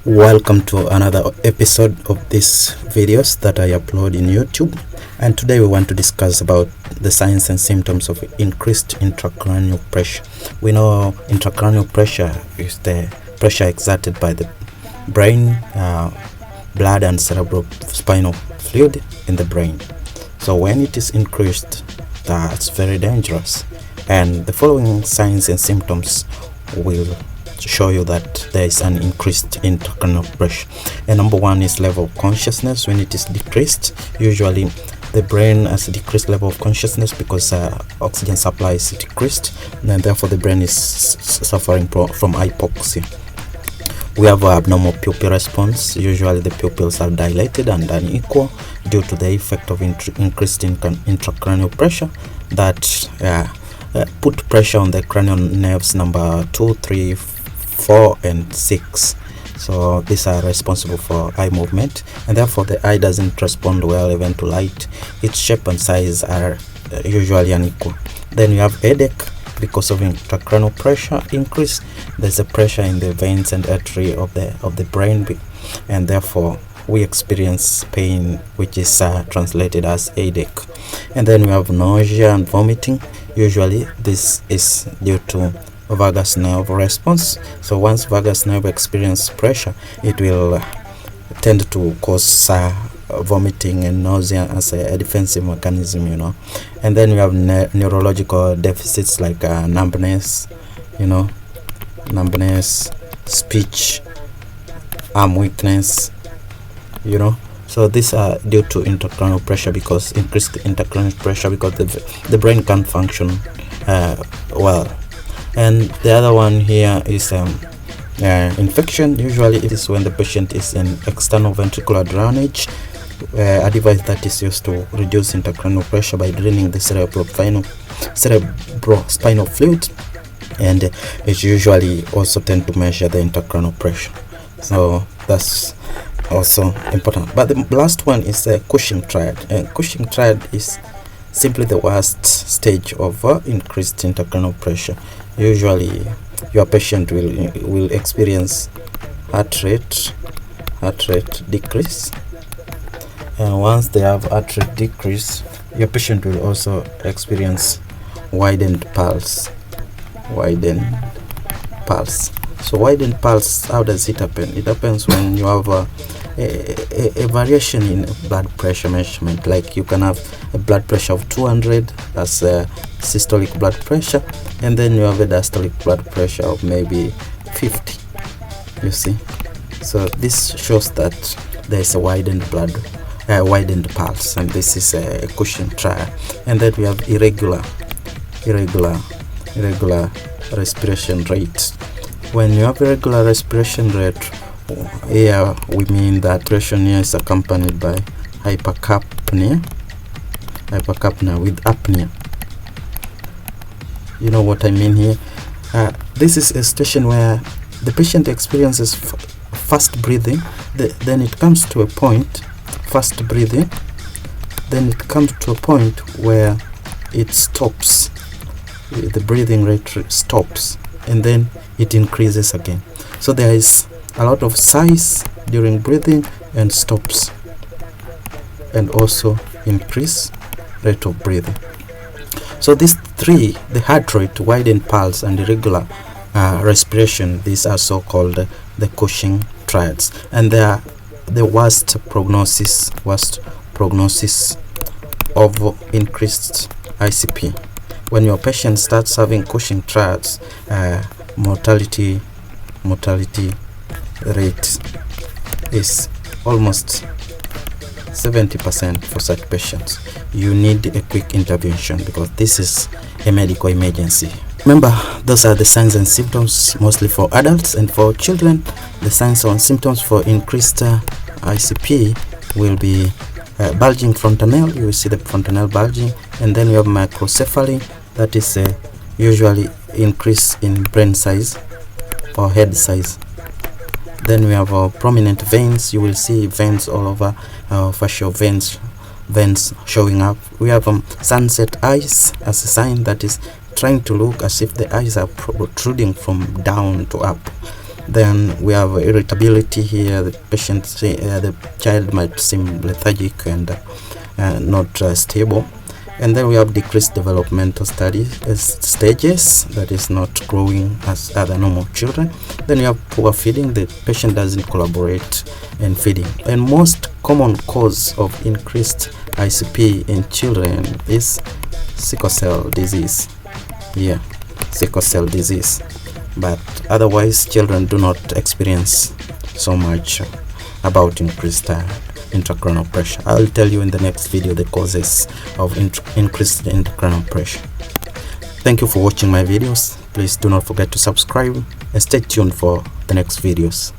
Welcome to another episode of these videos that I upload in YouTube, and today we want to discuss about the signs and symptoms of increased intracranial pressure. We know intracranial pressure is the pressure exerted by the brain, blood and cerebrospinal fluid in the brain. So when it is increased, that's very dangerous, and the following signs and symptoms will show you that there is an increased intracranial pressure. And number one is level of consciousness. When it is decreased, usually the brain has a decreased level of consciousness because oxygen supply is decreased, and therefore the brain is suffering from hypoxia. We have abnormal pupil response. Usually the pupils are dilated and unequal due to the effect of increased intracranial pressure that put pressure on the cranial nerves number 2, 3, 4 and 6. So these are responsible for eye movement, and therefore the eye doesn't respond well even to light. Its shape and size are usually unequal. Then you have headache because of intracranial pressure increase. There's a pressure in the veins and artery of the brain, and therefore we experience pain, which is translated as headache. And then we have nausea and vomiting. Usually this is due to vagus nerve response. So once vagus nerve experience pressure, it will tend to cause vomiting and nausea as a defensive mechanism, And then we have neurological deficits like numbness, speech, arm weakness, So these are due to intracranial pressure, because increased intracranial pressure, because the brain can't function well. And the other one here is infection. Usually it is when the patient is in external ventricular drainage, a device that is used to reduce intracranial pressure by draining the cerebrospinal fluid, and it usually also tend to measure the intracranial pressure. So that's also important. But the last one is the Cushing Triad, and Cushing Triad is simply the worst stage of increased intracranial pressure. Usually your patient will experience heart rate decrease, and once they have heart rate decrease, your patient will also experience widened pulse. So widened pulse, how does it happen? It happens when you have a variation in blood pressure measurement. Like you can have a blood pressure of 200, that's a systolic blood pressure, and then you have a diastolic blood pressure of maybe 50, you see. So this shows that there is a widened pulse, and this is a Cushing Triad. And then we have irregular respiration rate. When you have irregular respiration rate, here we mean that respiration here is accompanied by hypercapnia with apnea. You know what I mean here? This is a situation where the patient experiences fast breathing, then it comes to a point, fast breathing, then it comes to a point where it stops, the breathing rate stops, and then it increases again. So there is a lot of sighs during breathing and stops, and also increase rate of breathing. So these three, the heart rate, widened pulse, and irregular respiration, these are so called the Cushing Triads, and they are the worst prognosis of increased ICP. When your patient starts having Cushing Triads, mortality rate is almost 70% for such patients. You need a quick intervention because this is a medical emergency. Remember, those are the signs and symptoms mostly for adults, and for children the signs and symptoms for increased ICP will be bulging fontanelle. You will see the fontanelle bulging, and then we have microcephaly, that is usually increase in brain size or head size. Then we have prominent veins. You will see veins all over, facial veins showing up. We have sunset eyes as a sign that is trying to look as if the eyes are protruding from down to up. Then we have irritability here. The child might seem lethargic and not stable. And then we have decreased developmental stages, that is not growing as other normal children. Then you have poor feeding. The patient doesn't collaborate in feeding. And most common cause of increased ICP in children is sickle cell disease. Yeah, sickle cell disease. But otherwise, children do not experience so much about increased intracranial pressure. I'll tell you in the next video the causes of increased intracranial pressure. Thank you for watching my videos. Please do not forget to subscribe and stay tuned for the next videos.